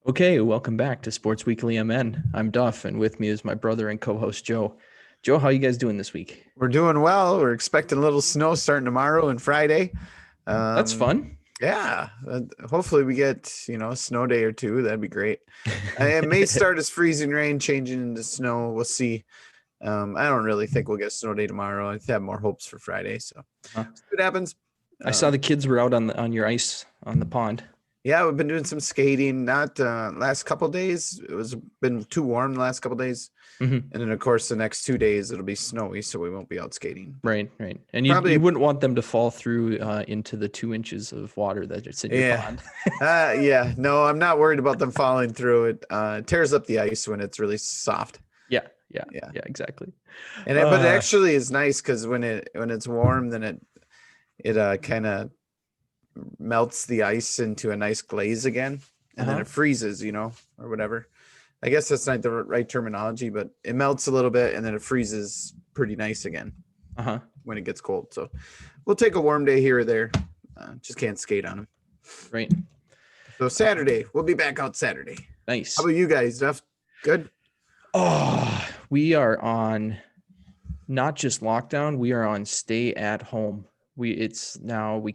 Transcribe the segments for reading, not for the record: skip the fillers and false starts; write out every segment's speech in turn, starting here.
Okay, welcome back to Sports Weekly MN. I'm Duff, and with me is my brother and co-host Joe. Joe, how you guys doing this week? We're doing well. We're expecting a little snow starting tomorrow and Friday. That's fun. Yeah, hopefully we get, a snow day or two. That'd be great. It may start as freezing rain, changing into snow. We'll see. I don't really think we'll get a snow day tomorrow. I have more hopes for Friday. So Huh. see what happens. I saw the kids were out on your ice on the pond. Yeah, we've been doing some skating. Not last couple days. It was been too warm the last couple days. Mm-hmm. And then, of course, the next 2 days it'll be snowy, so we won't be out skating. Right. And you wouldn't want them to fall through into the 2 inches of water that's in your pond. Yeah. No, I'm not worried about them falling through it. It tears up the ice when it's really soft. Yeah, exactly. And but it actually is nice because when it's warm, then it kind of melts the ice into a nice glaze again, and then it freezes, or whatever. I guess that's not the right terminology, but it melts a little bit and then it freezes pretty nice again when it gets cold. So we'll take a warm day here or there. Just can't skate on them. Right. So Saturday, we'll be back out Saturday. Nice. How about you guys, Duff? Good? Oh, we are on not just lockdown, we are on stay at home. We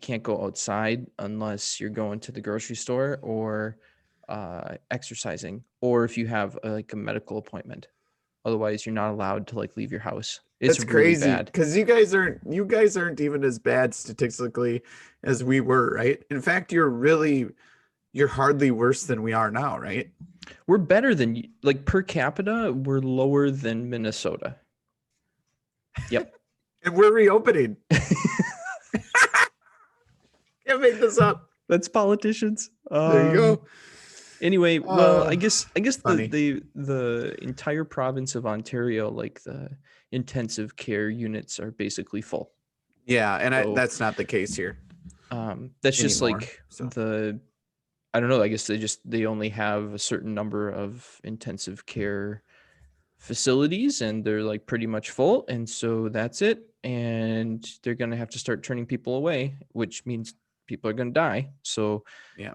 can't go outside unless you're going to the grocery store or exercising, or if you have a medical appointment. Otherwise, you're not allowed to leave your house. It's That's really crazy bad. because you guys aren't even as bad statistically as we were, right? In fact, you're hardly worse than we are now, right? We're better than per capita. We're lower than Minnesota. Yep. And we're reopening. Can't make this up. That's politicians. There you go. Anyway, well, I guess the entire province of Ontario, the intensive care units are basically full. Yeah, and that's not the case here. That's just anymore, I don't know. I guess they only have a certain number of intensive care facilities, and they're pretty much full, and so that's it. And they're gonna have to start turning people away, which means people are going to die. So, yeah.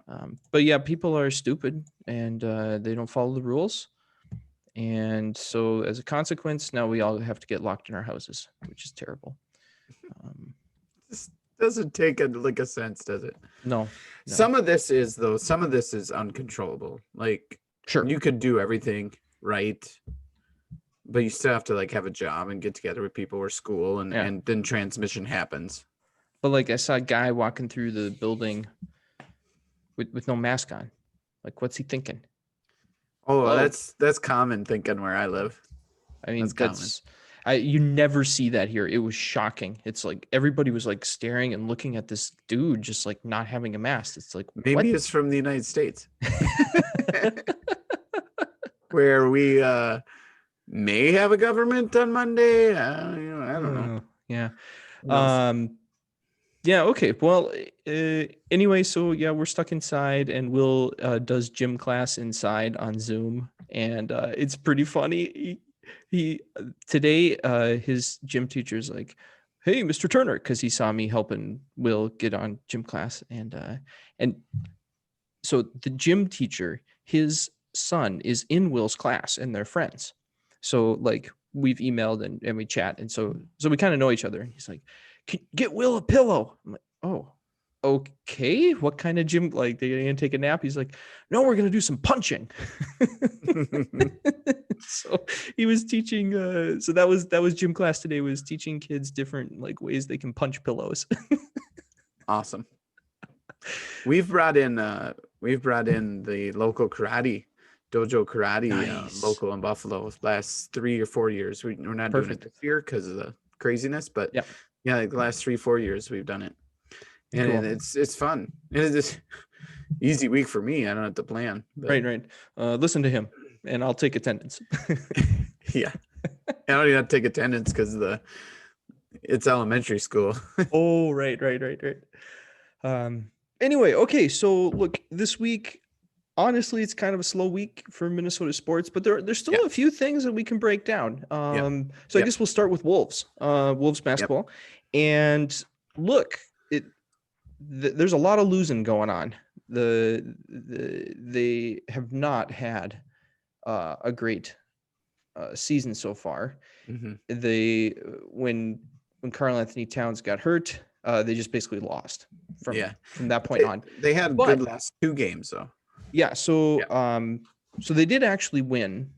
But yeah, people are stupid and they don't follow the rules. And so as a consequence, now we all have to get locked in our houses, which is terrible. This doesn't take a sense, does it? No. Some of this is uncontrollable. Sure, you could do everything right, but you still have to have a job and get together with people or school, and then transmission happens. But I saw a guy walking through the building with no mask on. What's he thinking? Oh, that's common thinking where I live. I mean, you never see that here. It was shocking. It's everybody was staring and looking at this dude just not having a mask. It's maybe what? It's from the United States, where we may have a government on Monday. I don't know. Yeah. Yeah. Okay. Well, anyway, so yeah, we're stuck inside, and Will does gym class inside on Zoom, and it's pretty funny. He today, his gym teacher's like, "Hey, Mr. Turner," because he saw me helping Will get on gym class, and so the gym teacher, his son is in Will's class, and they're friends. So we've emailed and we chat, and so we kind of know each other. And he's like, "Get Will a pillow." I'm like, "Oh, okay. What kind of gym? They're gonna take a nap?" He's like, "No, we're gonna do some punching." So he was teaching. So that was gym class today. Was teaching kids different ways they can punch pillows. Awesome. We've brought in the local karate dojo karate Nice. local in Buffalo last 3 or 4 years. We're not doing it this year because of the craziness, but yeah, the last 3-4 years we've done it, and cool. It's fun. It's easy week for me. I don't have to plan. But... Right. Listen to him, and I'll take attendance. Yeah, I don't even have to take attendance because it's elementary school. Oh, right. Anyway, okay. So look, this week, honestly, it's kind of a slow week for Minnesota sports, but there's still a few things that we can break down. So I guess we'll start with Wolves basketball. And look, there's a lot of losing going on. They have not had a great season so far. Mm-hmm. When Karl Anthony Towns got hurt, they just basically lost from that point on. They had But good last 2 games though. yeah, so so they did actually win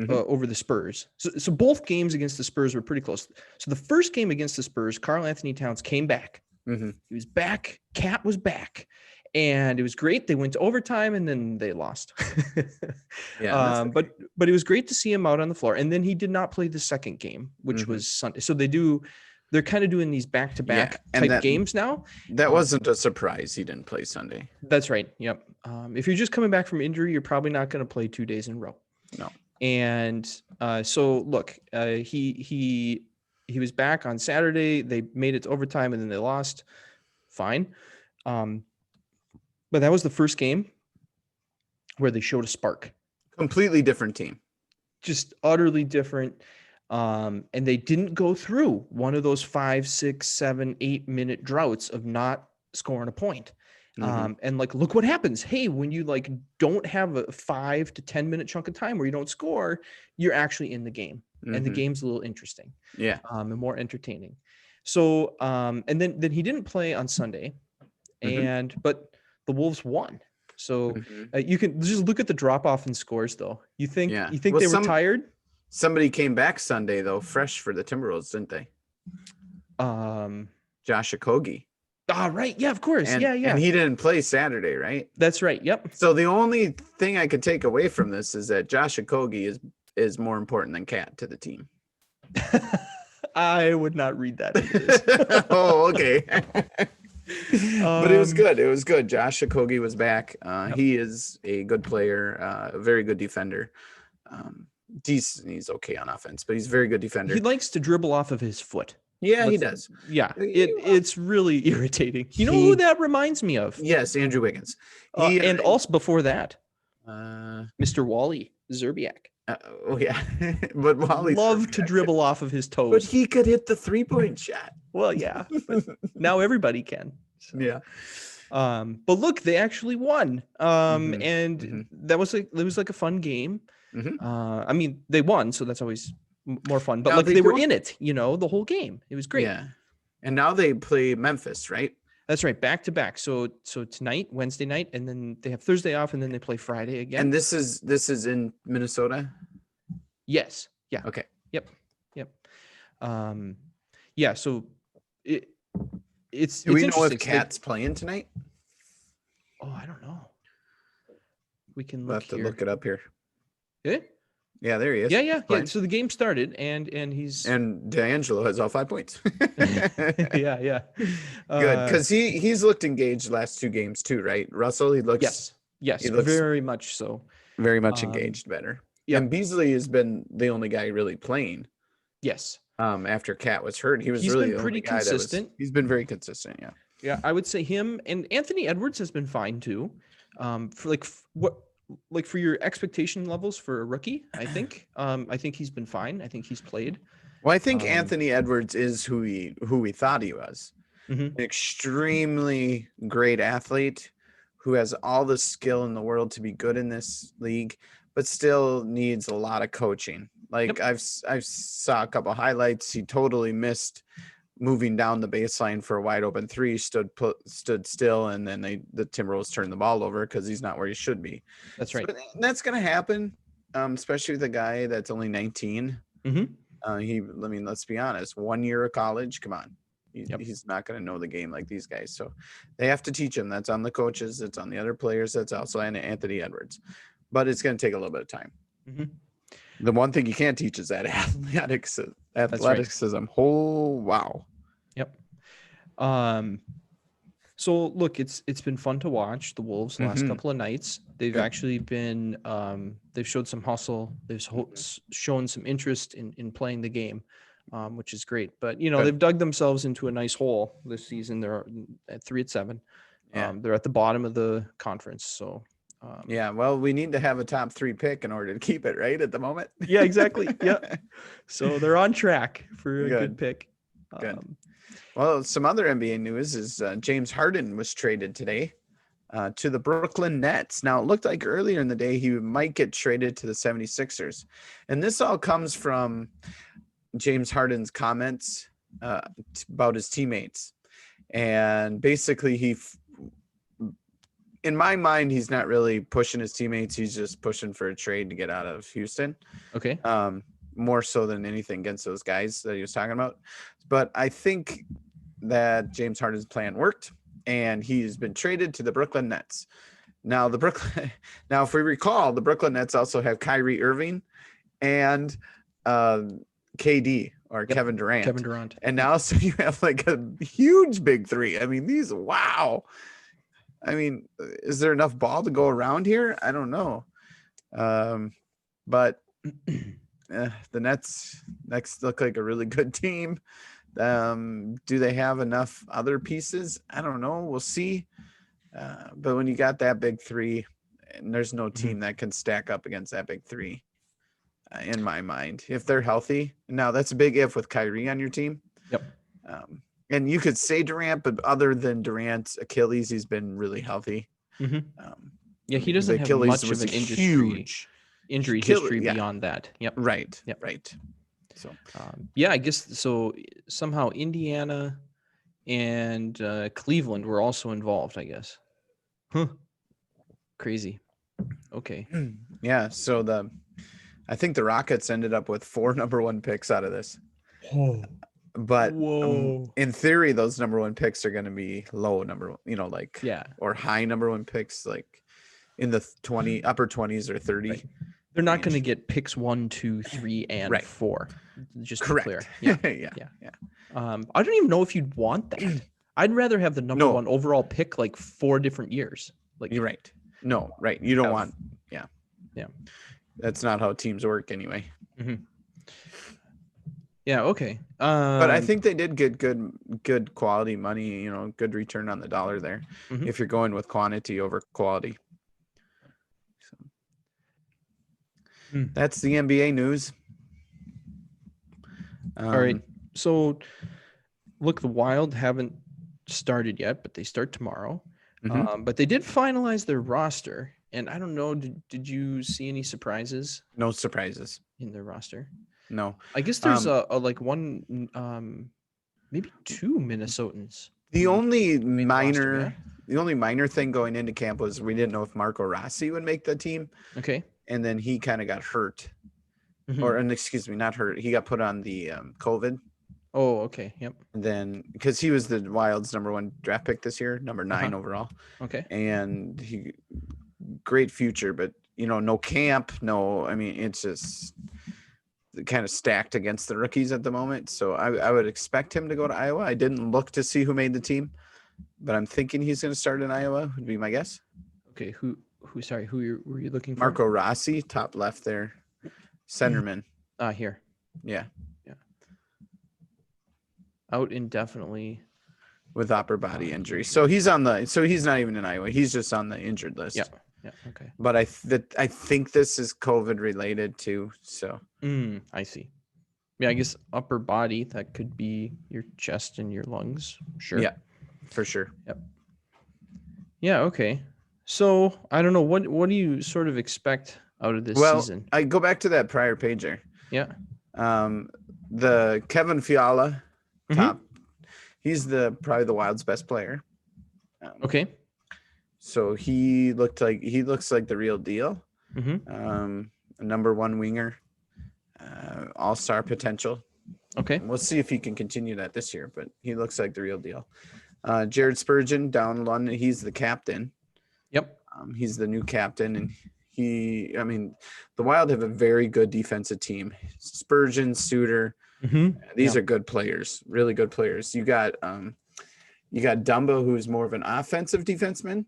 over the Spurs. So both games against the Spurs were pretty close. So the first game against the Spurs, Karl Anthony Towns came back. Mm-hmm. He was back. Cat was back. And it was great. They went to overtime and then they lost. Yeah. But it was great to see him out on the floor. And then he did not play the second game, which was Sunday. So they're kind of doing these back-to-back type games now. That wasn't a surprise. He didn't play Sunday. That's right. Yep. If you're just coming back from injury, you're probably not going to play 2 days in a row. No. And so look, he was back on Saturday. They made it to overtime and then they lost. Fine. But that was the first game where they showed a spark. Completely different team. Just utterly different. And they didn't go through one of those 5, 6, 7, 8 minute droughts of not scoring a point. And like, look what happens. Hey, when you like don't have a 5 to 10 minute chunk of time where you don't score, you're actually in the game. And the game's a little interesting. Yeah. And more entertaining. So, and then he didn't play on Sunday but the Wolves won. So you can just look at the drop off in scores though. You think they were tired? Somebody came back Sunday though, fresh for the Timberwolves, didn't they? Josh Okogie. Right. Yeah, of course. And, yeah. And he didn't play Saturday, right? That's right. Yep. So the only thing I could take away from this is that Josh Okogie is more important than Cat to the team. I would not read that. Oh, okay. But it was good. It was good. Josh Okogie was back. He is a good player, a very good defender. He's okay on offense, but he's a very good defender. He likes to dribble off of his foot. Yeah, he does. Yeah, it's really irritating. You know who that reminds me of? Yes, Andrew Wiggins. And also before that, Mr. Wally Zerbiak. Oh yeah, but Wally loved to dribble off of his toes. But he could hit the 3-point shot. Well, yeah, but now everybody can. So. Yeah. But look, they actually won. And that was like a fun game. I mean, they won, so that's always more fun. But now like they were in it, the whole game. It was great. Yeah. And now they play Memphis, right? That's right, back to back. So tonight, Wednesday night, and then they have Thursday off, and then they play Friday again. And this is in Minnesota? Yes. Yeah. Okay. Yep. Yeah. So it's. Do we know if Cat's playing tonight? Oh, I don't know. We can we'll have to look it up here. Yeah. Yeah, there he is. Yeah. So the game started, and he's D'Angelo has all 5 points. yeah. Good, because he's looked engaged last 2 games too, right? Russell, he looks yes, he looks very much so, very much engaged, better. Yeah, and Beasley has been the only guy really playing. Yes. After Cat was hurt, he's really been pretty consistent. He's been very consistent. Yeah. Yeah, I would say him and Anthony Edwards has been fine too. For your expectation levels for a rookie, I think he's been fine. I think he's played. Well, I think Anthony Edwards is who we thought he was. An extremely great athlete who has all the skill in the world to be good in this league, but still needs a lot of coaching. Like I've saw a couple highlights. He totally missed moving down the baseline for a wide open 3, stood still, and then the Timberwolves turned the ball over because he's not where he should be. That's right. So that's going to happen, especially with a guy that's only 19. Let's be honest, 1 year of college, come on. He's not going to know the game like these guys. So they have to teach him. That's on the coaches. It's on the other players. That's also on Anthony Edwards. But it's going to take a little bit of time. The one thing you can't teach is that athleticism. Right. Oh, wow. Yep. So look, it's been fun to watch the Wolves the last couple of nights. They've actually been they've showed some hustle. They've shown some interest in playing the game, which is great. But they've dug themselves into a nice hole this season. They're at 3-7. They're at the bottom of the conference. So well, we need to have a top 3 pick in order to keep it right at the moment. Yeah, exactly. Yeah. So they're on track for a good pick. Good. Well, some other NBA news is James Harden was traded today. to the Brooklyn Nets. Now, it looked like earlier in the day he might get traded to the 76ers. And this all comes from James Harden's comments about his teammates. And basically, in my mind, he's not really pushing his teammates. He's just pushing for a trade to get out of Houston. Okay. More so than anything against those guys that he was talking about. But I think that James Harden's plan worked, and he's been traded to the Brooklyn Nets. Now, if we recall, the Brooklyn Nets also have Kyrie Irving and KD or Kevin Durant. And now so you have like a huge big three. I mean, wow. I mean, is there enough ball to go around here? I don't know. But the Nets look like a really good team. Do they have enough other pieces? I don't know. We'll see. But when you got that big three, and there's no team that can stack up against that big three, in my mind, if they're healthy. Now, that's a big if with Kyrie on your team. Yep. And you could say Durant, but other than Durant's Achilles, he's been really healthy. Yeah, he doesn't have much of an injury history beyond that. Yep. Right. Yep. Right. So, I guess so. Somehow Indiana and Cleveland were also involved, I guess. Huh. Crazy. Okay. Yeah. So I think the Rockets ended up with 4 number 1 picks out of this. Oh. But in theory, those number 1 picks are going to be low number, or high number 1 picks, like in the upper 20s or 30. Right. They're not going to get picks 1, 2, 3, and 4. Just to be clear. Yeah. Yeah. I don't even know if you'd want that. I'd rather have the number 1 overall pick like 4 different years. Like you're right. No, right. You don't want. Yeah. Yeah. That's not how teams work anyway. Yeah. Okay. But I think they did get good quality money. Good return on the dollar there. If you're going with quantity over quality. So that's the NBA news. All right. So, look, the Wild haven't started yet, but they start tomorrow. But they did finalize their roster, and I don't know. Did you see any surprises? No surprises in their roster. No, I guess there's like one, maybe 2 Minnesotans. The only minor thing going into camp was we didn't know if Marco Rossi would make the team. Okay, and then he kind of got hurt, not hurt. He got put on the COVID. Oh, okay. Yep. And then because he was the Wild's number 1 draft pick this year, number 9 overall. Okay. And he great future, but no camp, it's just kind of stacked against the rookies at the moment. So I would expect him to go to Iowa. I didn't look to see who made the team, but I'm thinking he's going to start in Iowa would be my guess. Okay. Who were you looking for? Marco Rossi, top left there. Centerman. Here. Yeah. Out indefinitely with upper body injury. So he's not even in Iowa. He's just on the injured list. Yeah. Okay. But I think this is COVID related too. So I see. Yeah, I guess upper body, that could be your chest and your lungs. Sure. Yeah, for sure. Yep. Yeah. Okay. So I don't know. What do you sort of expect out of this season? I go back to that prior pager. Yeah. The Kevin Fiala top. He's probably the Wild's best player. Okay. So he looks like the real deal. A number 1 winger, all-star potential. Okay. We'll see if he can continue that this year, but he looks like the real deal. Jared Spurgeon down in London. He's the captain. Yep. He's the new captain, and the Wild have a very good defensive team. Spurgeon, Suter. These are good players, really good players. You got Dumbo, who's more of an offensive defenseman,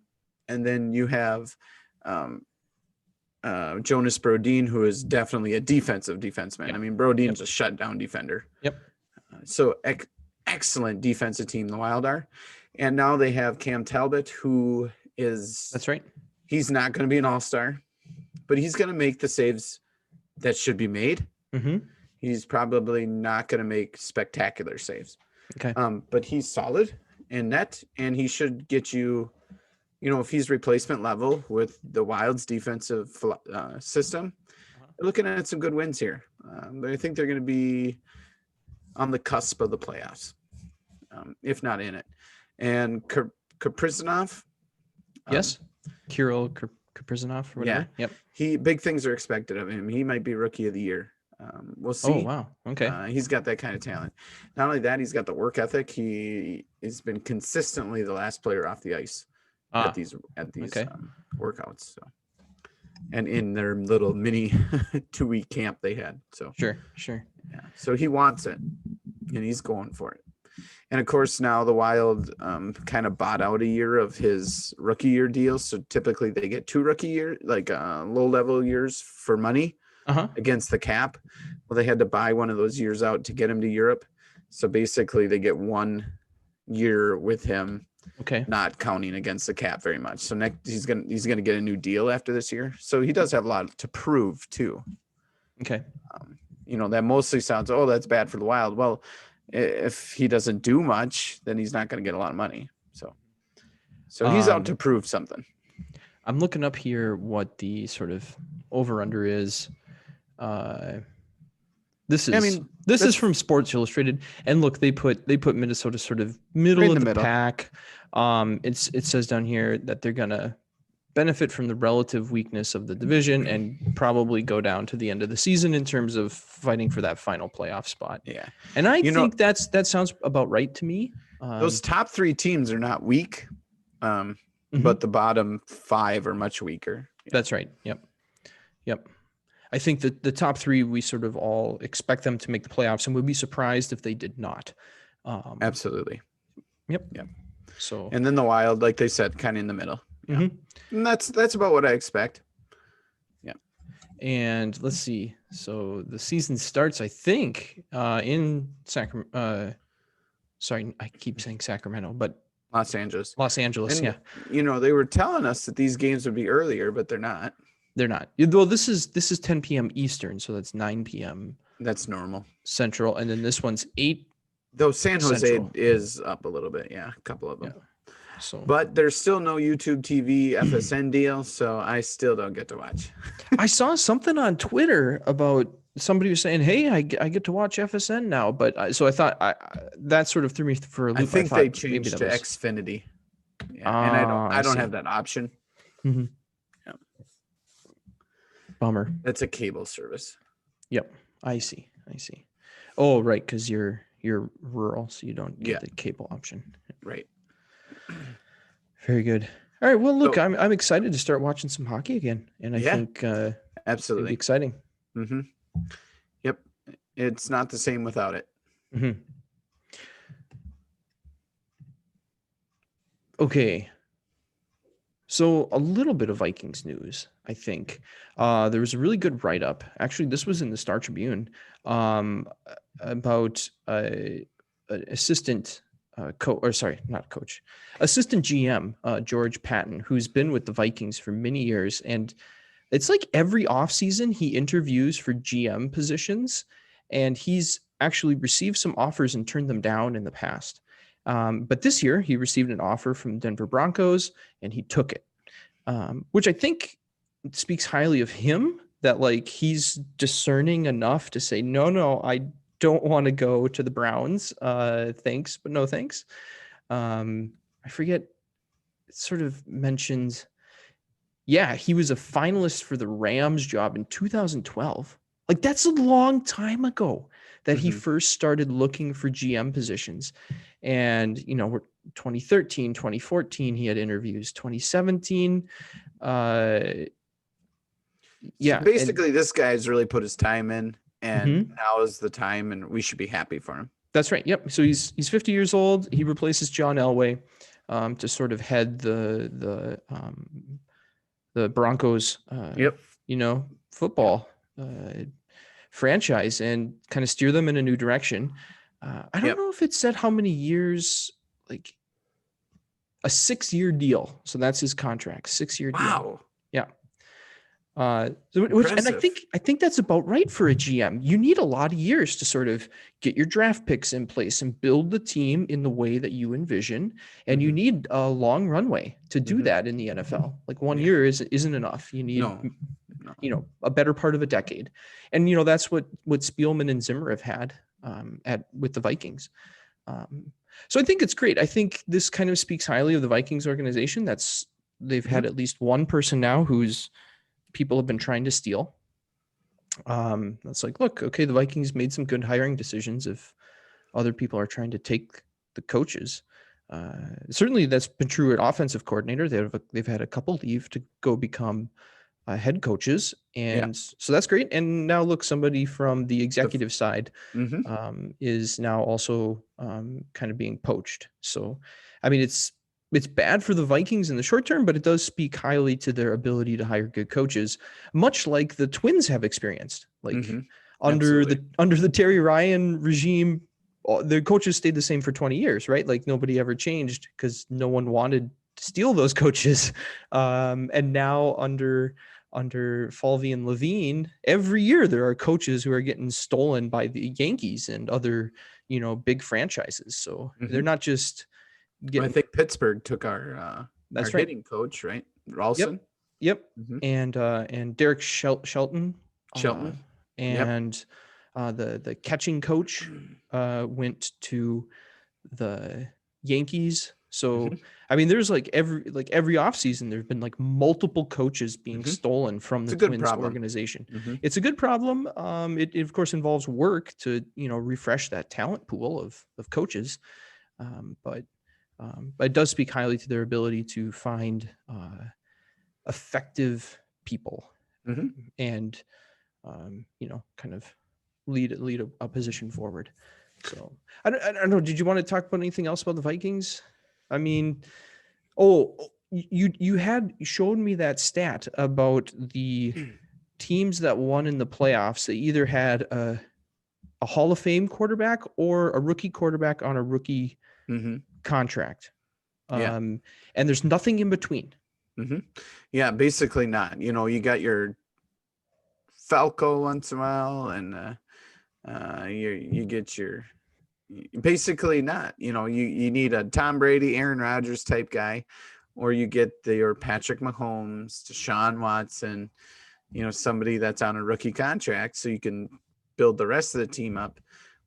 and then you have Jonas Brodin, who is definitely a defensive defenseman. Yeah. Brodin's a shutdown defender. Yep. So excellent defensive team, the Wild are, and now they have Cam Talbot, who is that's right. He's not going to be an all-star, but he's going to make the saves that should be made. He's probably not going to make spectacular saves. Okay. But he's solid in net, and he should get you if he's replacement level with the Wild's defensive system, they're looking at some good wins here. I think they're going to be on the cusp of the playoffs, if not in it. And Kaprizov. Yes. Kirill Kaprizov or whatever. Yeah. Yep. Big things are expected of him. He might be rookie of the year. We'll see. Oh, wow. Okay. He's got that kind of talent. Not only that, he's got the work ethic. He has been consistently the last player off the ice at these okay. Workouts. So, and in their little mini 2-week camp they had. So sure. Yeah. So he wants it, and he's going for it. And of course, now the Wild kind of bought out a year of his rookie year deal. So typically they get 2 rookie year, like low level years for money against the cap. Well, they had to buy one of those years out to get him to Europe. So basically they get 1 year with him, not counting against the cap very much. So next he's gonna get a new deal after this year. So he does have a lot to prove too. Okay. That mostly sounds, oh, that's bad for the Wild. Well, if he doesn't do much, then he's not going to get a lot of money. So he's out to prove something. I'm looking up here what the sort of over under is. This is from Sports Illustrated, and look, they put Minnesota sort of middle of the pack. It says down here that they're gonna benefit from the relative weakness of the division and probably go down to the end of the season in terms of fighting for that final playoff spot. Yeah. And I think that sounds about right to me. Those top 3 teams are not weak, but the bottom 5 are much weaker. That's right. Yep. I think that the top 3, we sort of all expect them to make the playoffs and would be surprised if they did not. Absolutely. Yep. So, and then the Wild, like they said, kind of in the middle. Yeah. And that's about what I expect. Yeah. And let's see. So the season starts, I think, in Sacramento. Sorry, I keep saying Sacramento, but Los Angeles. And, yeah. They were telling us that these games would be earlier, but they're not. They're not. Well, this is 10 p.m. Eastern, so that's 9 p.m. That's normal. Central, and then this one's 8. Though San Jose Central. is up a little bit, yeah, a couple of them. Yeah. So, but there's still no YouTube TV FSN deal, so I still don't get to watch. I saw something on Twitter about somebody was saying, "Hey, I get to watch FSN now," but so I thought that sort of threw me for a loop. I think they changed to Xfinity, and I don't have that option. Mm-hmm. Yeah. Bummer. That's a cable service. Yep, I see. Oh, right, because you're rural, so you don't get the cable option. Right. Very good. All right. Well, look, I'm excited to start watching some hockey again, and I think absolutely it'll be exciting. Mm-hmm. Yep, it's not the same without it. Mm-hmm. Okay. So a little bit of Vikings news, I think. There was a really good write-up. Actually, this was in the Star Tribune about assistant GM George Patton, who's been with the Vikings for many years, and it's like every offseason he interviews for GM positions, and he's actually received some offers and turned them down in the past. But this year he received an offer from Denver Broncos and he took it, which I think speaks highly of him, that like he's discerning enough to say, no, I don't want to go to the Browns. Thanks, but no thanks. I forget, it sort of mentions, he was a finalist for the Rams job in 2012. Like that's a long time ago that he first started looking for GM positions. And, we're 2013, 2014, he had interviews, 2017. So basically this guy's really put his time in, and now is the time, and we should be happy for him. That's right. Yep. So he's 50 years old. He replaces John Elway to sort of head the Broncos, football franchise and kind of steer them in a new direction. I don't know if it said how many years, like a 6-year deal. So that's his contract, 6-year deal. Wow. Yeah. And Impressive. I think that's about right for a GM. You need a lot of years to sort of get your draft picks in place and build the team in the way that you envision. And you need a long runway to do that in the NFL. Like 1 year isn't enough. You need, a better part of a decade. And, that's what Spielman and Zimmer have had with the Vikings. So I think it's great. I think this kind of speaks highly of the Vikings organization. They've had at least one person now who's people have been trying to steal. That's like, look, okay, the Vikings made some good hiring decisions if other people are trying to take the coaches. Certainly that's been true at offensive coordinator. They've had a couple leave to go become head coaches. And so that's great. And now look, somebody from the executive side is now also kind of being poached. So, I mean, it's bad for the Vikings in the short term, but it does speak highly to their ability to hire good coaches, much like the Twins have experienced. Like under the Terry Ryan regime, the coaches stayed the same for 20 years, right? Like nobody ever changed because no one wanted to steal those coaches. And now under Falvey and Levine, every year there are coaches who are getting stolen by the Yankees and other, big franchises. So they're not just I think Pittsburgh took our hitting coach, right? Ralston. Yep. And Derek Shelton. And the catching coach went to the Yankees. So I mean, there's every offseason there's been multiple coaches being stolen from the Twins organization. It's a good problem. It of course involves work to refresh that talent pool of coaches, but it does speak highly to their ability to find effective people and kind of lead a position forward. So I don't know. Did you want to talk about anything else about the Vikings? I mean, you had showed me that stat about the teams that won in the playoffs. They either had a Hall of Fame quarterback or a rookie quarterback on a rookie contract. And there's nothing in between. Yeah, basically not. You got your Falco once in a while, and you get your basically not. You need a Tom Brady, Aaron Rodgers type guy, or you get your Patrick Mahomes, Deshaun Watson, somebody that's on a rookie contract, so you can build the rest of the team up,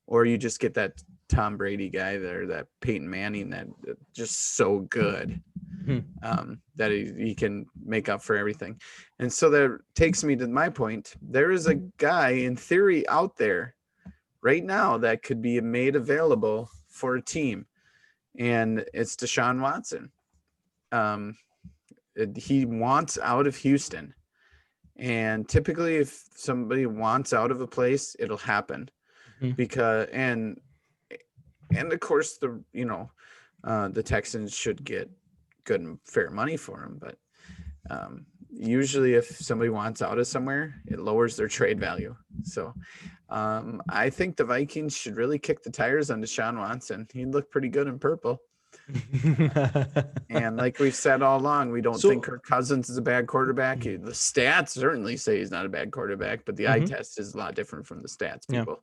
or you just get that Tom Brady guy there, that Peyton Manning, that just so good that he can make up for everything. And so that takes me to my point. There is a guy in theory out there right now that could be made available for a team, and it's Deshaun Watson. He wants out of Houston, and typically if somebody wants out of a place, it'll happen because and of course the Texans should get good and fair money for him, but usually if somebody wants out of somewhere, it lowers their trade value. So I think the Vikings should really kick the tires on Deshaun Watson. He'd look pretty good in purple. And like we've said all along, we don't think Kirk Cousins is a bad quarterback. The stats certainly say he's not a bad quarterback, but the eye test is a lot different from the stats, people.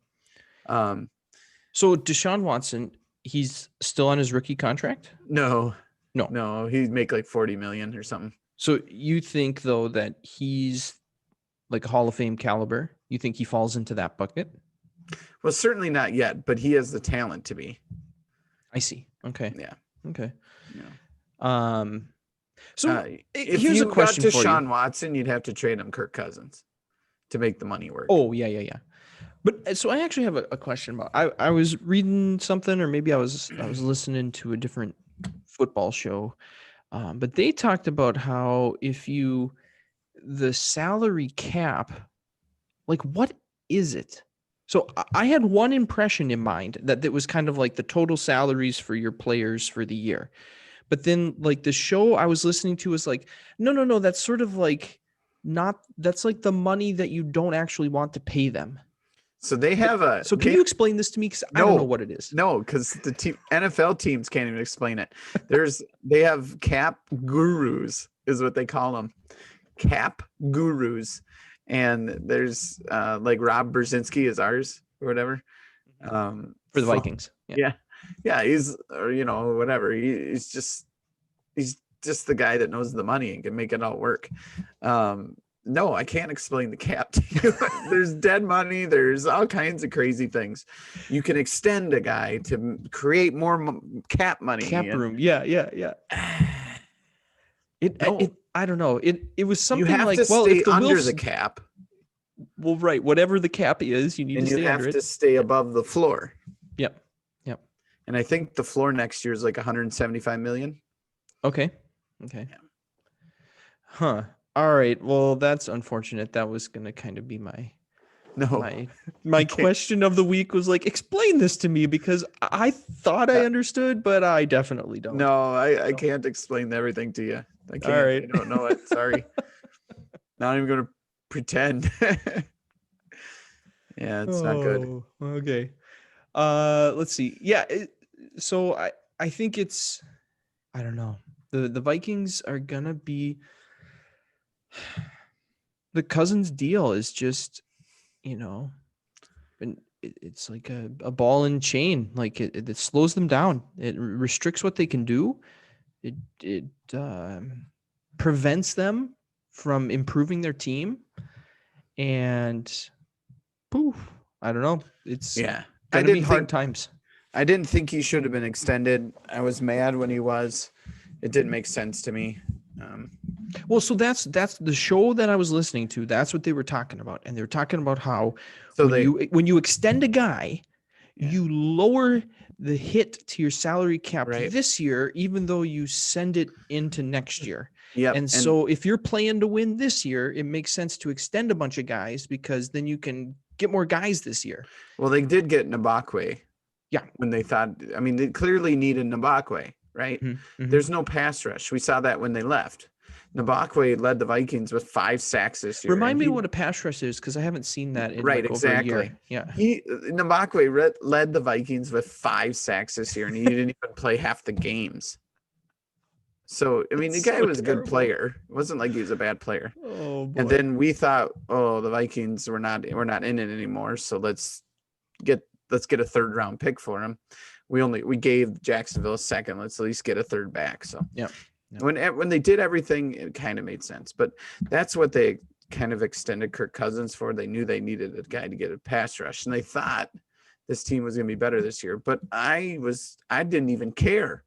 So Deshaun Watson, he's still on his rookie contract? No, he'd make like 40 million or something. So you think though that he's like Hall of Fame caliber? You think he falls into that bucket? Well, certainly not yet, but he has the talent to be. I see. Okay. Yeah. Okay. Yeah. So if here's you a question got for Deshaun you. Watson, you'd have to trade him Kirk Cousins to make the money work. Oh, yeah. But so I actually have a question about. I was reading something, or maybe I was listening to a different football show, but they talked about how the salary cap, like what is it? So I had one impression in mind that it was kind of like the total salaries for your players for the year. But then like the show I was listening to was like, no, that's sort of like that's like the money that you don't actually want to pay them. So they have So can you explain this to me? Because I don't know what it is. No, because the NFL teams can't even explain it. They have cap gurus, is what they call them. cap gurus, and there's like Rob Brzezinski is ours or whatever. For the Vikings. Yeah, he's, or whatever. He's just the guy that knows the money and can make it all work. No, I can't explain the cap to you. There's dead money. There's all kinds of crazy things. You can extend a guy to create more cap money. Cap room. Yeah. I don't know. It was something you have like, to well, stay if the under the cap. Well, right. Whatever the cap is, you need to stay under it. And you have to stay above the floor. Yep. And I think the floor next year is like 175 million. Okay. Yeah. Huh. All right. Well, that's unfortunate. That was going to kind of be my question of the week was like, explain this to me, because I thought I understood, but I definitely don't. No, I can't explain everything to you. I can't. All right. I don't know it. Sorry. Not even going to pretend. Yeah, it's not good. Okay. Let's see. Yeah. So I think it's, I don't know. The Vikings are going to be, the Cousins deal is just, and it's like a ball and chain. Like it slows them down. It restricts what they can do. It prevents them from improving their team. And poof, I don't know. It's going to be hard times. I didn't think he should have been extended. I was mad when he was. It didn't make sense to me. Well, so that's the show that I was listening to. That's what they were talking about, and they were talking about how when you extend a guy, you lower the hit to your salary cap this year, even though you send it into next year. Yeah, and so if you're playing to win this year, it makes sense to extend a bunch of guys, because then you can get more guys this year. Well, they did get Nabakwe. Yeah, when they thought, I mean, they clearly needed Nabakwe, right? Mm-hmm. There's no pass rush. We saw that when they left. Nabakwe led the Vikings with 5 sacks this year. Remind me what a pass rush is, because I haven't seen that in over a year. Yeah, Nabakwe led the Vikings with 5 sacks this year, and he didn't even play half the games. So I mean, the guy was a good player. It wasn't like he was a bad player. Oh boy. And then we thought, the Vikings we're not in it anymore. So let's get a 3rd round pick for him. We gave Jacksonville a 2nd. Let's at least get a 3rd back. So yeah. When they did everything, it kind of made sense. But that's what they kind of extended Kirk Cousins for. They knew they needed a guy to get a pass rush, and they thought this team was going to be better this year. But I didn't even care.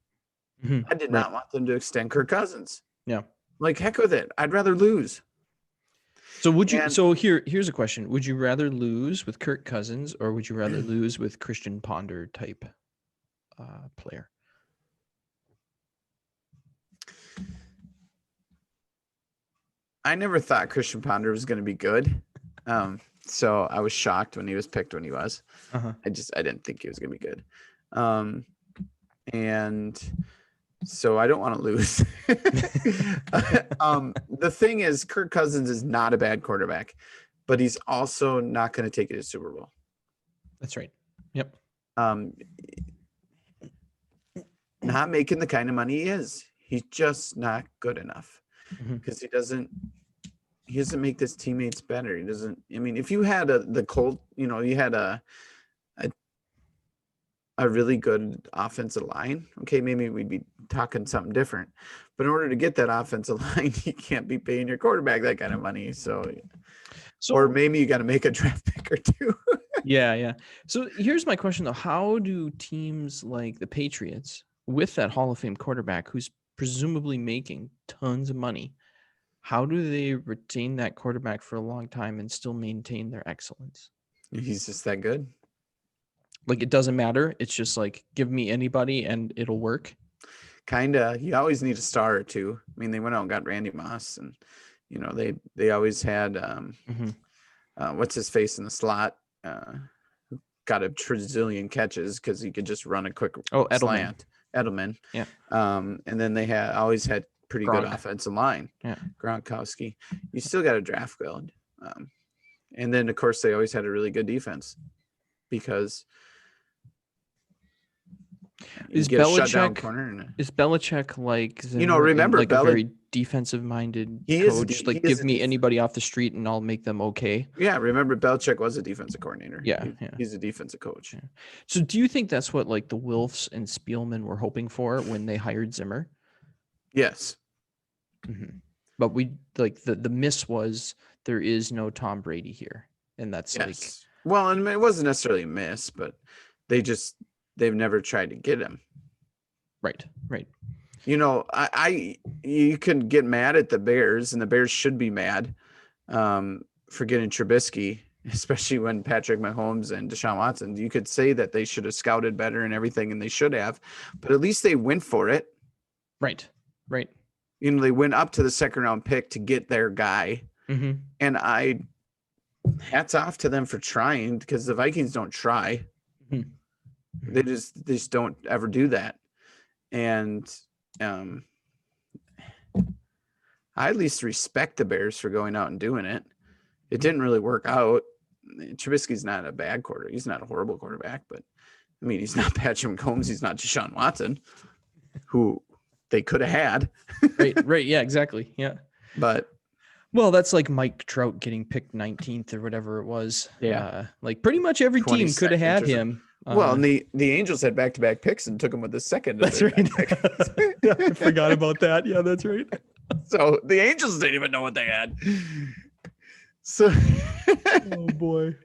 Mm-hmm. I did not want them to extend Kirk Cousins. Yeah, like heck with it. I'd rather lose. So would you? So here's a question: would you rather lose with Kirk Cousins, or would you rather lose with Christian Ponder type player? I never thought Christian Ponder was going to be good. So I was shocked when he was picked when he was. Uh-huh. I didn't think he was going to be good. And so I don't want to lose. The thing is, Kirk Cousins is not a bad quarterback, but he's also not going to take it to Super Bowl. That's right. Yep. Not making the kind of money he is. He's just not good enough, because he doesn't make his teammates better. He doesn't. I mean, if you had you had a really good offensive line, okay, maybe we'd be talking something different. But in order to get that offensive line, you can't be paying your quarterback that kind of money. So or maybe you got to make a draft pick or 2. Yeah. So here's my question though: how do teams like the Patriots, with that Hall of Fame quarterback who's presumably making tons of money, how do they retain that quarterback for a long time and still maintain their excellence? He's just that good. Like, it doesn't matter. It's just like, give me anybody and it'll work. Kinda. You always need a star or 2. I mean, they went out and got Randy Moss, and they always had what's his face in the slot, got a trillion catches because he could just run a quick slant. Edelman. Yeah. And then they always had pretty good offensive line. Yeah. Gronkowski. You still got a draft build. And then of course they always had a really good defense, because You Is get a shutdown Belichick corner. And is Belichick like Zimmer and remember like a very defensive-minded he coach? he Like, is give me anybody off the street and I'll make them okay. Yeah, remember Belichick was a defensive coordinator. Yeah, He's a defensive coach. Yeah. So, do you think that's what like the Wilfs and Spielman were hoping for when they hired Zimmer? Yes. Mm-hmm. But we like the miss was there is no Tom Brady here, and that's like well, and it wasn't necessarily a miss, but they've never tried to get him. Right. You can get mad at the Bears, and the Bears should be mad for getting Trubisky, especially when Patrick Mahomes and Deshaun Watson. You could say that they should have scouted better and everything, and they should have, but at least they went for it. Right. They went up to the second round pick to get their guy. Mm-hmm. And hats off to them for trying, because the Vikings don't try. Mm-hmm. They just don't ever do that. And I at least respect the Bears for going out and doing it. It didn't really work out. Trubisky's not a bad quarterback. He's not a horrible quarterback, but I mean, he's not Patrick Mahomes. He's not Deshaun Watson, who they could have had. Right. Yeah, exactly. Yeah. But well, that's like Mike Trout getting picked 19th or whatever it was. Yeah. Like pretty much every team could have had him. Well, and the Angels had back-to-back picks and took him with the second. That's right. I forgot about that. Yeah, that's right. So the Angels didn't even know what they had. So, oh boy,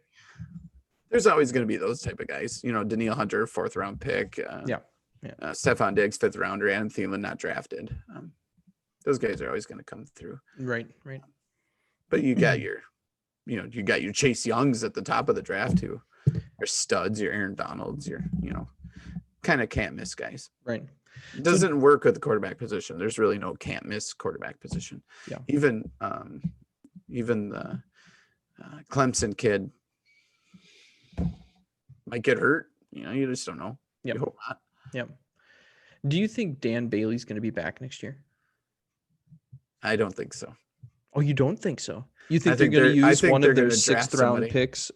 there's always going to be those type of guys. Daniil Hunter, 4th round pick. Yeah. Stephon Diggs, 5th rounder. Adam Thielen, not drafted. Those guys are always going to come through. Right. But you got your Chase Youngs at the top of the draft too. Your studs, your Aaron Donalds, your kind of can't miss guys. Right. It doesn't work with the quarterback position. There's really no can't miss quarterback position. Yeah. Even the Clemson kid might get hurt. You just don't know. Yep. You hope not. Yep. Do you think Dan Bailey's going to be back next year? I don't think so. Oh, you don't think so? You think they're going to use one of their 6th round picks?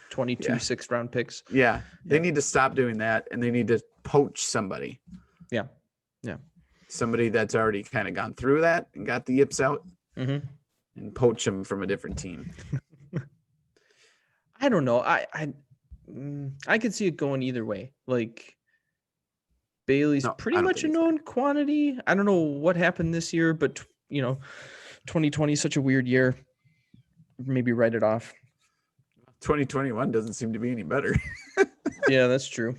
22 6th round picks. Yeah. They need to stop doing that, and they need to poach somebody. Yeah. Somebody that's already kind of gone through that and got the yips out, and poach them from a different team. I don't know. I could see it going either way. Like Bailey's pretty much a known quantity. I don't know what happened this year, but 2020 is such a weird year. Maybe write it off. 2021 doesn't seem to be any better. Yeah, that's true.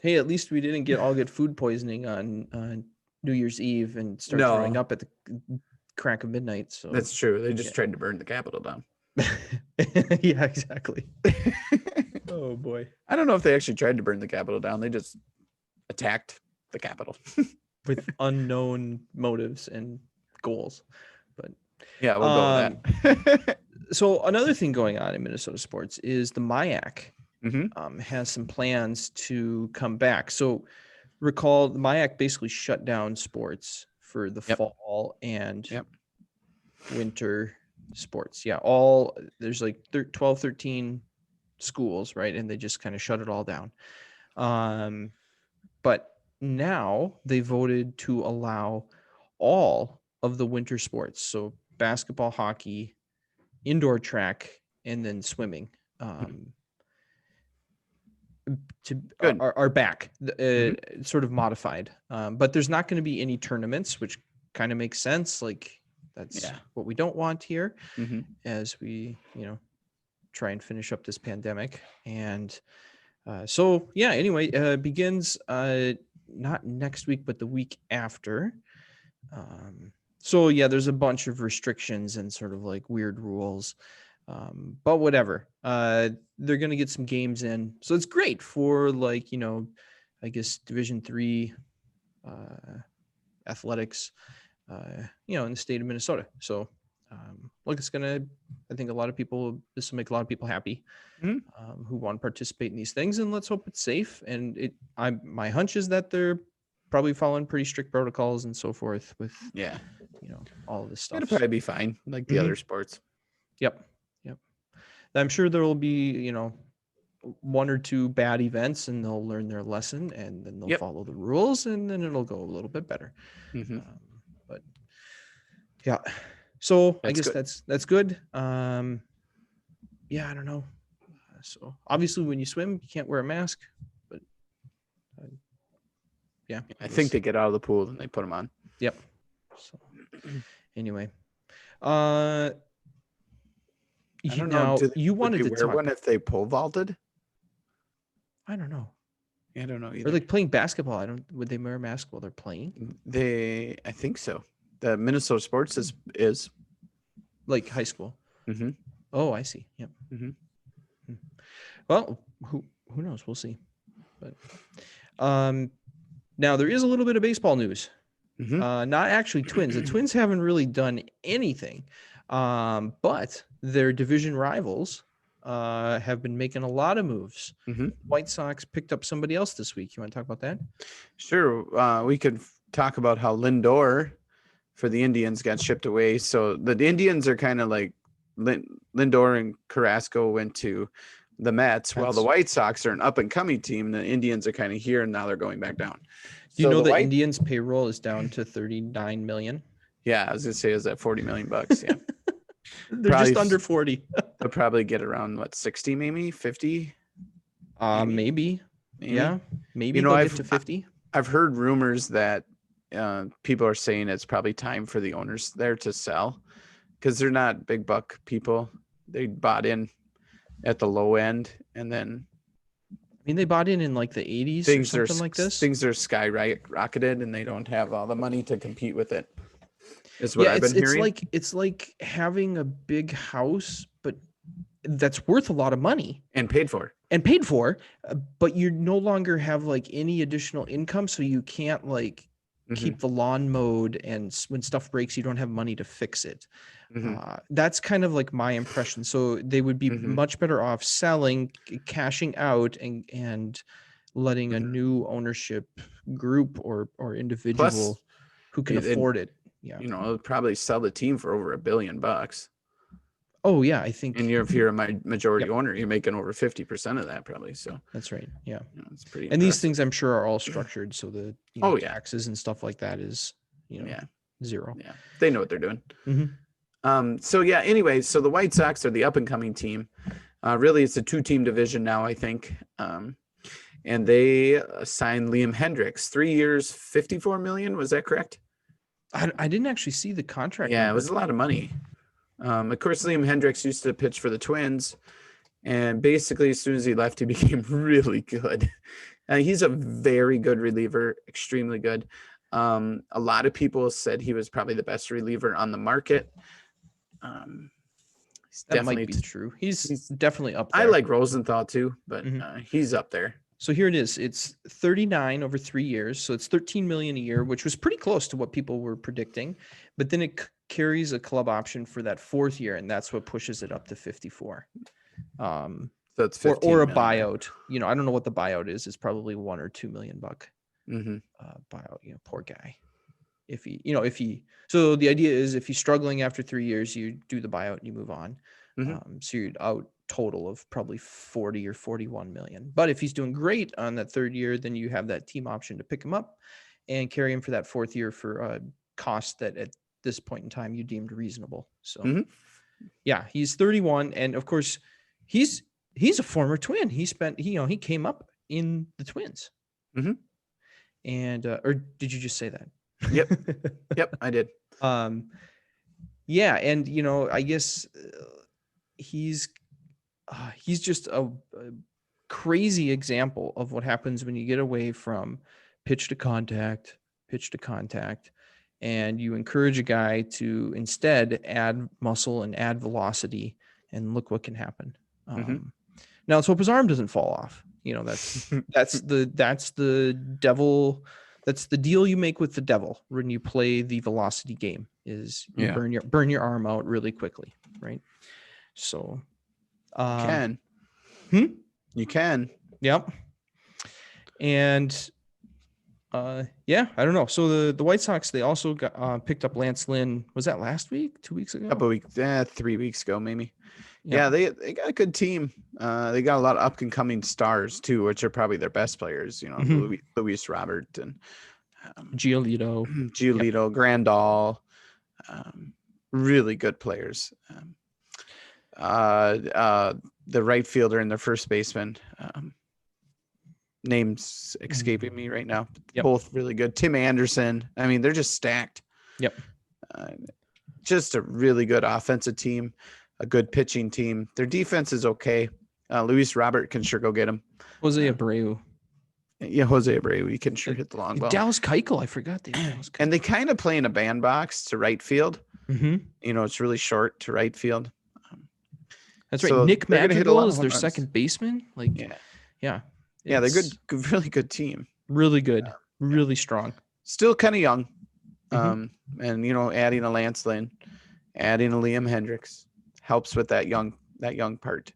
Hey, at least we didn't all get food poisoning on New Year's Eve and start throwing up at the crack of midnight. So that's true. They just tried to burn the Capitol down. Yeah, exactly. Oh boy. I don't know if they actually tried to burn the Capitol down. They just attacked the Capitol with unknown motives and goals. But yeah, we'll go with that. So another thing going on in Minnesota sports is the MIAC has some plans to come back. So recall the MIAC basically shut down sports for the fall and winter sports. Yeah. There's like 12, 13 schools, right? And they just kind of shut it all down. But now they voted to allow all of the winter sports. So basketball, hockey, indoor track, and then swimming are back, sort of modified. But there's not going to be any tournaments, which kind of makes sense. Like that's what we don't want here as we, try and finish up this pandemic. And anyway, begins not next week, but the week after. There's a bunch of restrictions and sort of like weird rules, but whatever. They're going to get some games in. So it's great for like, I guess Division III athletics, in the state of Minnesota. So it's going to, I think this will make a lot of people happy who want to participate in these things, and let's hope it's safe. And my hunch is that they're probably following pretty strict protocols and so forth with, all of this stuff. It'll probably be fine, like the other sports. Yep. I'm sure there will be, one or two bad events and they'll learn their lesson and then they'll follow the rules and then it'll go a little bit better. But yeah, so I guess that's good. Yeah, I don't know. So obviously when you swim, you can't wear a mask, but yeah, I think they get out of the pool and they put them on. Yep. So anyway, I don't know. You wanted to wear talk one if they pole vaulted? I don't know. I don't know either. Or like playing basketball. Would they wear a mask while they're playing? I think so. The Minnesota sports is like high school. Oh, I see. Yep. Well, who knows? We'll see. But now there is a little bit of baseball news. Not actually Twins. The Twins haven't really done anything, but their division rivals have been making a lot of moves. White Sox picked up somebody else this week. You want to talk about that? Sure. We could talk about how Lindor for the Indians got shipped away. So the Indians are kind of like Lindor and Carrasco went to the Mets, while the White Sox are an up and coming team. The Indians are kind of here and now they're going back down. Do you know the Indians payroll is down to 39 million? Yeah, I was gonna say, is that 40 million bucks? Yeah. They're probably just under 40. They'll probably get around 60, maybe 50. Maybe. Yeah. Maybe they'll get to 50. I've heard rumors that people are saying it's probably time for the owners there to sell because they're not big buck people. They bought in at the low end, and then they bought in like the 80s or something like this. Things are skyrocketed, and they don't have all the money to compete with it. Is what I've been hearing. It's like having a big house, but that's worth a lot of money and paid for, but you no longer have like any additional income, so you can't keep the lawn mowed, and when stuff breaks, you don't have money to fix it. That's kind of like my impression. So they would be much better off selling, cashing out, and letting a new ownership group or individual who can afford it. Yeah, it'll probably sell the team for over $1 billion. Oh yeah, I think. And if you're a majority owner, you're making over 50% of that probably. So that's right. Yeah, it's pretty. And these things, I'm sure, are all structured so the taxes and stuff like that is zero. Yeah, they know what they're doing. So yeah. Anyway, so the White Sox are the up and coming team. Really, it's a 2-team division now, I think. And they signed Liam Hendriks, 3 years, $54 million. Was that correct? I didn't actually see the contract. Yeah, it was a lot of money. Of course, Liam Hendriks used to pitch for the Twins, and basically as soon as he left, he became really good. He's a very good reliever, extremely good. A lot of people said he was probably the best reliever on the market. That might be true. He's definitely up there. I like Rosenthal too, but he's up there. So here it is. It's 39 over 3 years. So it's 13 million a year, which was pretty close to what people were predicting. But then it carries a club option for that 4th year, and that's what pushes it up to 54. So it's or a buyout. I don't know what the buyout is. It's probably $1 or $2 million buyout. Poor guy. So the idea is if he's struggling after 3 years, you do the buyout and you move on. So you're out total of probably 40 or 41 million. But if he's doing great on that 3rd year, then you have that team option to pick him up and carry him for that 4th year for a cost that at this point in time you deemed reasonable. So yeah, he's 31, and of course he's a former Twin. He came up in the Twins. And or did you just say that? Yep, I did. Yeah, and I guess he's just a crazy example of what happens when you get away from pitch to contact, and you encourage a guy to instead add muscle and add velocity, and look what can happen. Now let's hope his arm doesn't fall off. That's the devil. That's the deal you make with the devil when you play the velocity game. Is you burn your arm out really quickly, right? So you can. Yep. And Yeah, I don't know. So the White Sox, they also got picked up Lance Lynn. Was that last week? 2 weeks ago? Couple weeks, 3 weeks ago, maybe. Yeah. Yeah, they got a good team. They got a lot of up and coming stars too, which are probably their best players. You know, Luis Robert and Giolito, Giolito, Grandal, really good players. The right fielder and the first baseman. Names escaping me right now. Yep. Both really good. Tim Anderson. I mean, they're just stacked. Yep. Just a really good offensive team, a good pitching team. Their defense is okay. Luis Robert can sure go get him. Jose Abreu. Yeah, Jose Abreu. He can sure hit the long ball. Dallas Keuchel. I forgot they Dallas Keuchel. And they kind of play in a bandbox to right field. Mm-hmm. You know, it's really short to right field. That's right. So Nick they're gonna hit a lot Madrigal of is their home runs. second baseman. Like, yeah. Yeah, they're It's good, really good team. Really good. Really strong. Still kind of young. Mhm. And you know, adding a Lance Lynn, adding a Liam Hendriks helps with that young part.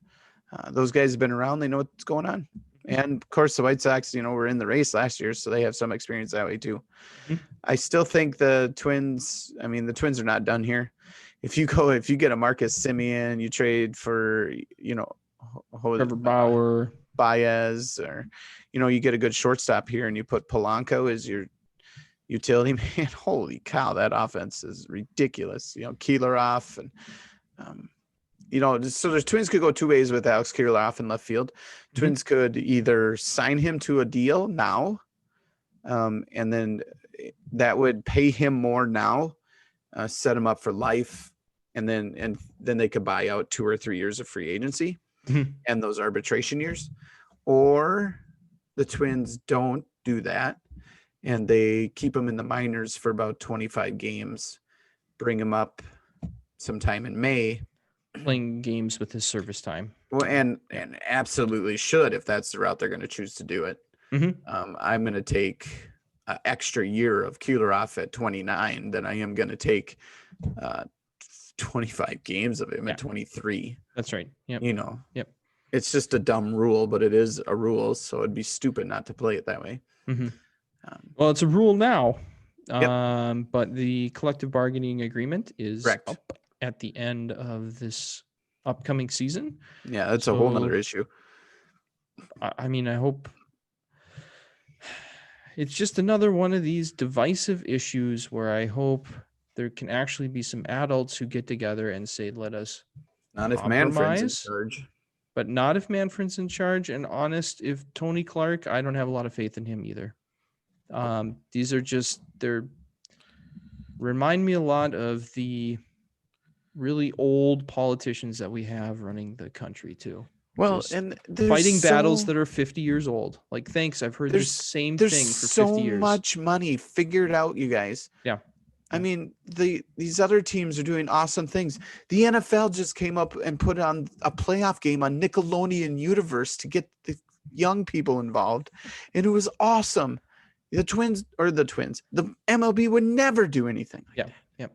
Those guys have been around, they know what's going on. And of course the White Sox, you know, were in the race last year, so they have some experience that way too. Mhm. I still think the Twins are not done here. If you get a Marcus Semien, you trade for, you know, Trevor Bauer, Baez, or, you know, you get a good shortstop here and you put Polanco as your utility man. Holy cow, that offense is ridiculous. You know, Keeler-off and you know, so the Twins could go two ways with Alex Kirilloff in left field. Twins could either sign him to a deal now, and then that would pay him more now, set him up for life, and then they could buy out 2 or 3 years of free agency and those arbitration years. Or the Twins don't do that, and they keep him in the minors for about 25 games, bring him up sometime in May. playing games with his service time. Well, and absolutely should, if that's the route they're going to choose to do it. I'm going to take an extra year of Keeler-off at 29 than I am going to take 25 games of him at 23. That's right. Yep. You know. Yep. It's just a dumb rule, but it is a rule, so it'd be stupid not to play it that way. Well, it's a rule now, but the collective bargaining agreement is Correct. up at the end of this upcoming season. Yeah, that's a whole nother issue. I mean, I hope it's just another one of these divisive issues where I hope there can actually be some adults who get together and say, let us not if Manfred's in charge. But not if Manfred's in charge. And honest, if Tony Clark, I don't have a lot of faith in him either. These are just, they're remind me a lot of the really old politicians that we have running the country too. Well, just and fighting battles that are 50 years old. Like, thanks. I've heard the same thing for 50 years. There's so much money. Figure it out, you guys. Yeah. I mean, these other teams are doing awesome things. The NFL just came up and put on a playoff game on Nickelodeon Universe to get the young people involved, and it was awesome. The MLB would never do anything like that.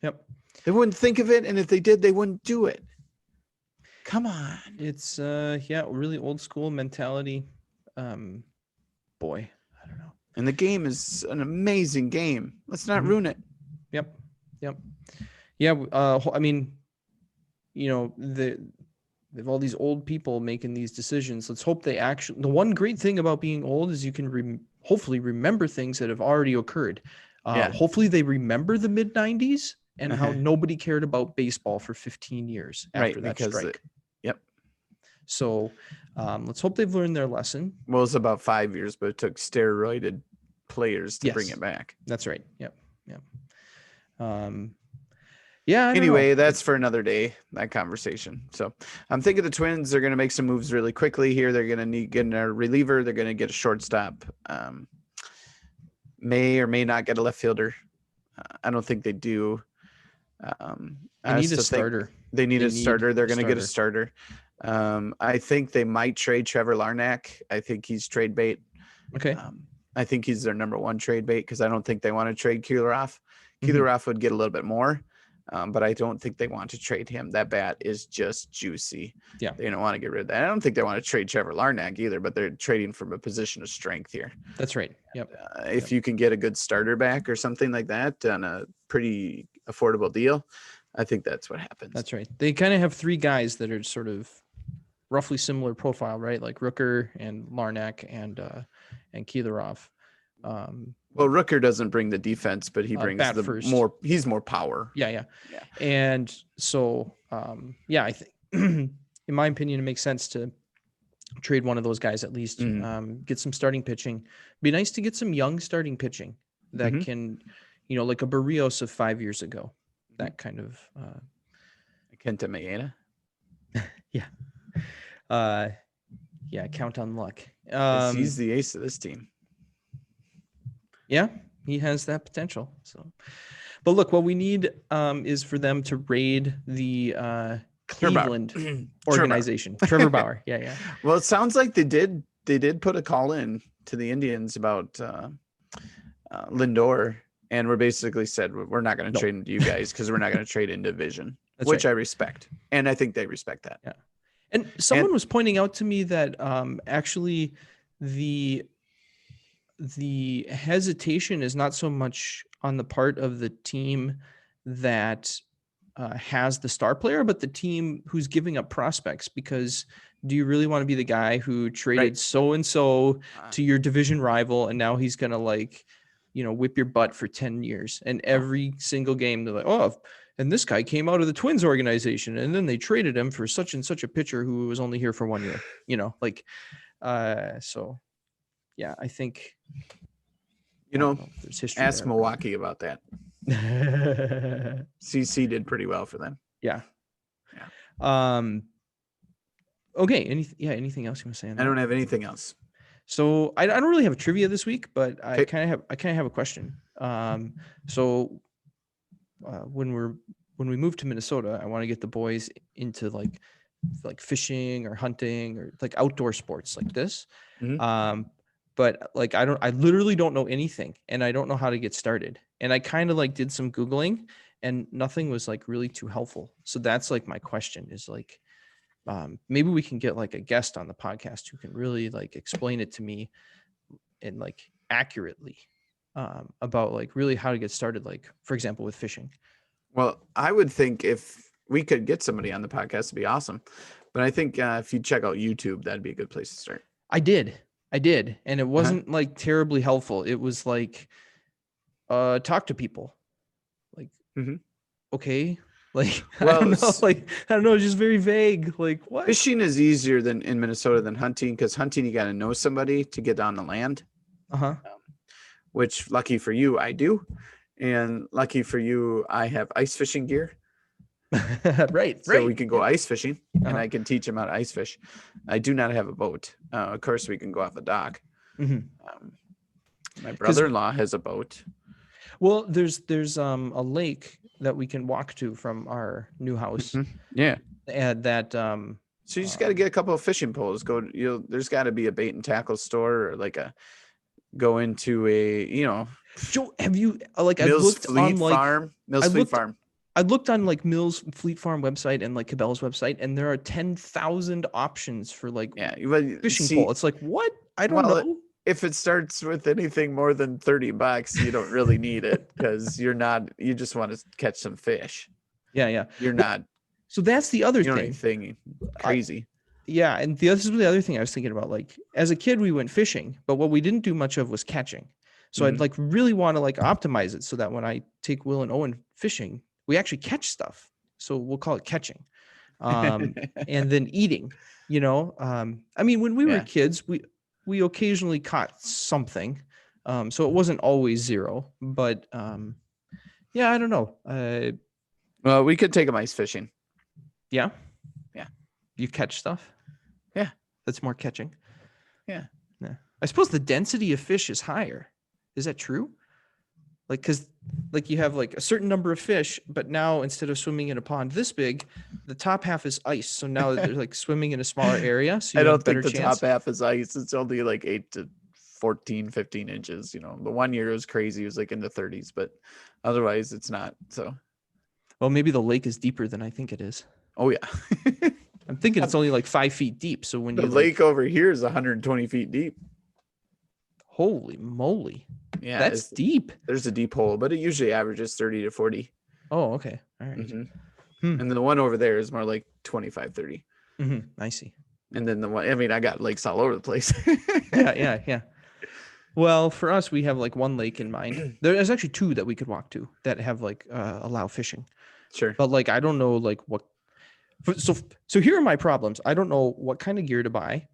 Yep. They wouldn't think of it, and if they did, they wouldn't do it. Come on. It's really old school mentality. Boy, I don't know. And the game is an amazing game. Let's not ruin it. Yep. Yeah. I mean, you know, they have all these old people making these decisions. Let's hope they actually. The one great thing about being old is you can hopefully remember things that have already occurred. Hopefully they remember the mid 90s and how nobody cared about baseball for 15 years after that strike. So let's hope they've learned their lesson. Well, it's about 5 years, but it took steroided players to bring it back. That's right. Yep. Anyway, that's for another day, that conversation. So I'm thinking the Twins are going to make some moves really quickly here. They're going to get a reliever. They're going to get a shortstop. May or may not get a left fielder. I don't think they do. They need a starter. They need a starter. They're going to get a starter. I think they might trade Trevor Larnach. I think he's trade bait. Okay. I think he's their number one trade bait because I don't think they want to trade Keeler-off. Keeler-off would get a little bit more. but I don't think they want to trade him. That bat is just juicy. Yeah. They don't want to get rid of that. I don't think they want to trade Trevor Larnach either, but they're trading from a position of strength here. That's right. Yep. If you can get a good starter back or something like that on a pretty affordable deal, I think that's what happens. That's right. They kind of have three guys that are sort of roughly similar profile, right? Like Rooker and Larnach and Keelerov. Well, Rooker doesn't bring the defense, but he brings the first. He's more power. Yeah. And so, I think, in my opinion, it makes sense to trade one of those guys at least. Get some starting pitching. Be nice to get some young starting pitching that can, like a Barrios of 5 years ago. That kind of Kenta Maeda. Count on luck. He's the ace of this team. Yeah, he has that potential. So, but look, what we need is for them to raid the Cleveland organization. Trevor Bauer. Yeah. Well, it sounds like they did put a call in to the Indians about Lindor, and we're basically said we're not going to trade into you guys because we're not going to trade in division, which I respect, and I think they respect that. Yeah. And someone was pointing out to me that actually the hesitation is not so much on the part of the team that has the star player, but the team who's giving up prospects. Because do you really want to be the guy who traded so-and-so to your division rival, and now he's going to whip your butt for 10 years? And every single game they're like, oh, and this guy came out of the Twins organization, and then they traded him for such and such a pitcher who was only here for 1 year, so yeah, I think, there's history. Ask Milwaukee about that. CC did pretty well for them. Yeah. Okay. Anything else you want to say on that? I don't have anything else. So I don't really have a trivia this week, but I kind of have a question. So when we move to Minnesota, I want to get the boys into like fishing or hunting or like outdoor sports like this. But I literally don't know anything, and I don't know how to get started. And I kind of did some Googling, and nothing was really too helpful. So that's my question is maybe we can get a guest on the podcast who can really explain it to me and accurately about really how to get started. For example, with fishing. Well, I would think if we could get somebody on the podcast, it'd be awesome. But I think if you check out YouTube, that'd be a good place to start. I did. And it wasn't terribly helpful. It was talk to people. Okay. I don't know. It's just very vague. What? Fishing is easier in Minnesota than hunting, because hunting, you got to know somebody to get on the land. Which, lucky for you, I do. And lucky for you, I have ice fishing gear. Right. So we can go ice fishing, and I can teach them how to ice fish. I do not have a boat. Of course, we can go off the dock. My brother-in-law has a boat. Well, there's a lake that we can walk to from our new house. Yeah. And that so you just got to get a couple of fishing poles. There's got to be a bait and tackle store, or go into a Joe, have you Mills Fleet Farm? I looked on Mills Fleet Farm website and Cabela's website, and there are 10,000 options for fishing pole. It's what? I don't know. If it starts with anything more than $30, you don't really need it, because you just want to catch some fish. Yeah. You're not. So that's the other thing. Crazy. And the other thing I was thinking about, as a kid, we went fishing, but what we didn't do much of was catching. So I'd really want to optimize it so that when I take Will and Owen fishing, we actually catch stuff. So we'll call it catching. And then eating, when we were kids, we occasionally caught something. So it wasn't always zero, but I don't know. Well, we could take them ice fishing. Yeah. Yeah. You catch stuff? Yeah. That's more catching. Yeah. I suppose the density of fish is higher. Is that true? Because you have a certain number of fish, but now instead of swimming in a pond this big, the top half is ice. So now they're swimming in a smaller area. So I don't think the top half is ice. It's only 8 to 14, 15 inches. The 1 year was crazy. It was in the 30s, but otherwise it's not. So, Well, maybe the lake is deeper than I think it is. Oh yeah. I'm thinking it's only like 5 feet deep. So when The you lake over here is 120 feet deep. holy moly, Yeah, that's deep. there's a deep hole, but it usually averages 30 to 40. Oh, okay. All right. And then the one over there is more like 25, 30. I see. And then the one, I mean, I got lakes all over the place. Yeah. Well, for us, we have like one lake in mind. There's actually 2 that we could walk to that have like allow fishing. Sure. But like I don't know like what. So here are my problems. I don't know what kind of gear to buy.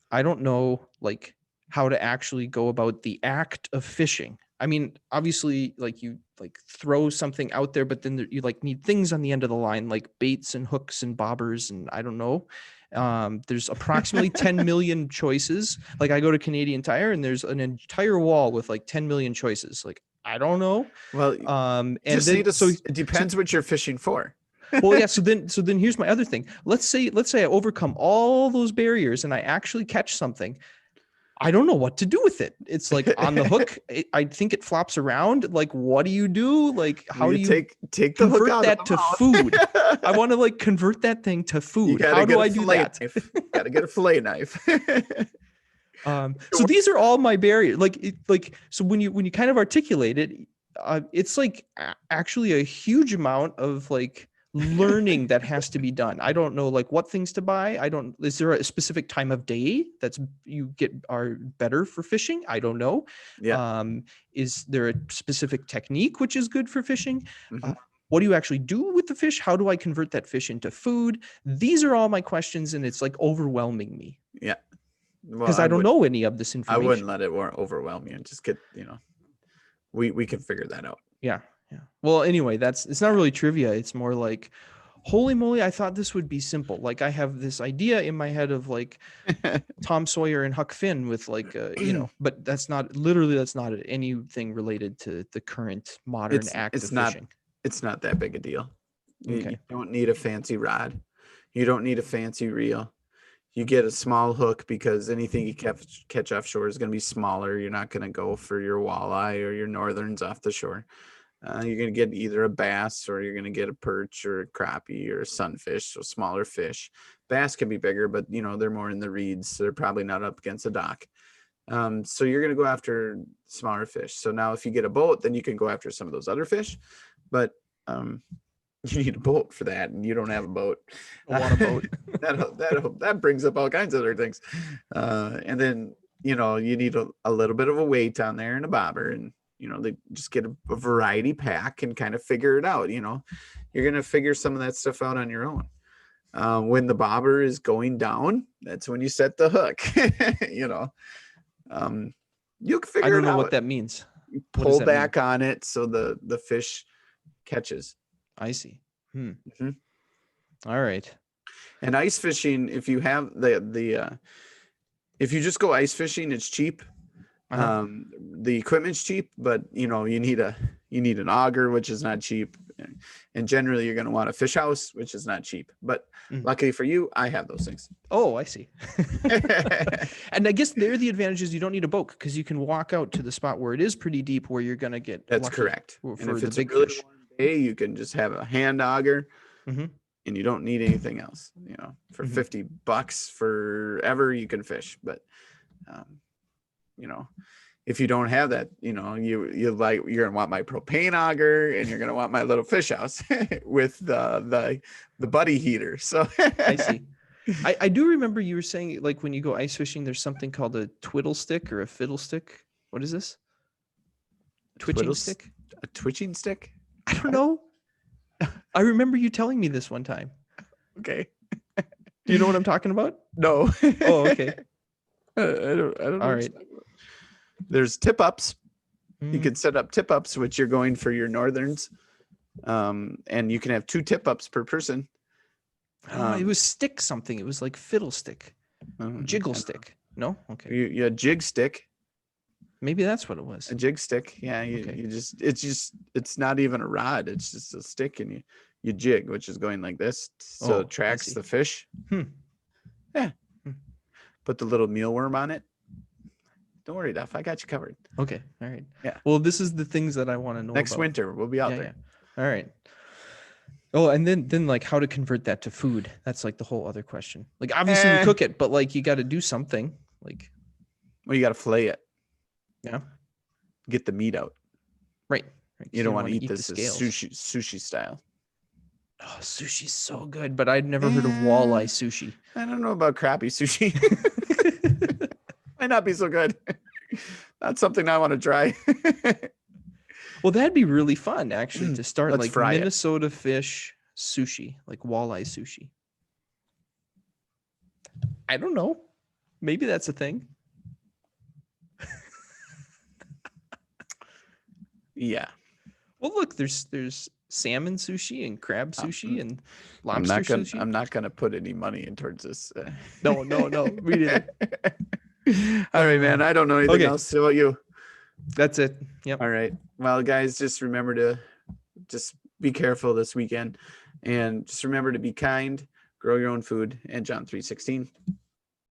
I don't know like how to actually go about the act of fishing. I mean, obviously, like you like throw something out there, but then you like need things on the end of the line, like baits and hooks and bobbers, and I don't know. There's approximately 10 million choices. Like I go to Canadian Tire, and there's an entire wall with like 10 million choices. Like I don't know. Well, And just then need to, it depends what you're fishing for. well, yeah. So then here's my other thing. Let's say I overcome all those barriers and I actually catch something. I don't know what to do with it. It's like on the hook. I think it flops around. Like, what do you do? Like, how do you take the hook out that to food? I want to like convert that thing to food. How do I do that? Got to get a fillet knife. So these are all my barriers. So when you kind of articulate it, it's like actually a huge amount of like learning that has to be done. I don't know like what things to buy. Is there a specific time of day are better for fishing? I don't know. Yeah. Is there a specific technique which is good for fishing? What do you actually do with the fish? How do I convert that fish into food? These are all my questions, and it's like overwhelming me. Yeah. Because I don't know any of this information. I wouldn't let it overwhelm you and just get, we can figure that out. Yeah. Well, anyway, it's not really trivia. It's more like, holy moly, I thought this would be simple. Like I have this idea in my head of like Tom Sawyer and Huck Finn with like, but that's not anything related to the current modern act of fishing. It's not that big a deal. You don't need a fancy rod. You don't need a fancy reel. You get a small hook because anything you catch offshore is going to be smaller. You're not going to go for your walleye or your northerns off the shore. You're going to get either a bass or you're going to get a perch or a crappie or a sunfish, so smaller fish. Bass can be bigger, but they're more in the reeds, so they're probably not up against a dock. So you're going to go after smaller fish. So now if you get a boat, then you can go after some of those other fish, but you need a boat for that, and you don't have a boat. I want a boat. that brings up all kinds of other things. And then you need a little bit of a weight on there and a bobber, and they just get a variety pack and kind of figure it out. You're going to figure some of that stuff out on your own. When the bobber is going down, that's when you set the hook. You can figure it out. I don't know what that means. You pull back on it so the fish catches. I see. All right. And ice fishing, if you have if you just go ice fishing, it's cheap. The equipment's cheap, but you need an auger, which is not cheap, and generally you're going to want a fish house, which is not cheap. But luckily for you, I have those things. Oh, I see. And I guess there the advantage is you don't need a boat because you can walk out to the spot where it is pretty deep, where you're going to get. That's correct. For and if the it's big a really fish, warm day, you can just have a hand auger. And you don't need anything else. For $50 forever, you can fish. But if you don't have that, you're gonna want my propane auger, and you're gonna want my little fish house with the buddy heater. So I see. I do remember you were saying like when you go ice fishing, there's something called a twiddle stick or a fiddle stick. What is this? Twitching stick? A twitching stick? I don't know. I remember you telling me this one time. Okay. Do you know what I'm talking about? No. Oh, okay. I don't know. All right. There's tip ups. You can set up tip ups, which you're going for your northerns. And you can have 2 tip ups per person. It was stick something. It was like fiddle stick. Jiggle stick. No? Okay. You had jig stick. Maybe that's what it was. A jig stick. Yeah. It's not even a rod. It's just a stick, and you jig, which is going like this. So it tracks the fish. Yeah. Put the little mealworm on it. Don't worry, Duff. I got you covered. Okay. All right. Yeah. Well, this is the things that I want to know Next about. winter, we'll be out there. Yeah. All right. Oh, and then like how to convert that to food. That's like the whole other question. Like obviously you cook it, but like you got to do something. Like, well, you got to fillet it, yeah, get the meat out. right. Right, 'cause You don't want to wanna eat this the as scales. sushi style. Oh, sushi's so good, but I'd never heard of walleye sushi. I don't know about crappy sushi. Might not be so good. That's something I want to try. Well, that'd be really fun actually to start Let's like fry it. Minnesota fish sushi, like walleye sushi. I don't know. Maybe that's a thing. Yeah. Well, look, there's salmon sushi and crab sushi and I'm lobster not gonna sushi. I'm not gonna put any money in towards this. No, me neither. All right, man. I don't know anything Okay. else about you. That's it. Yep. All right. Well, guys, just remember to just be careful this weekend, and just remember to be kind, grow your own food, and John 3:16.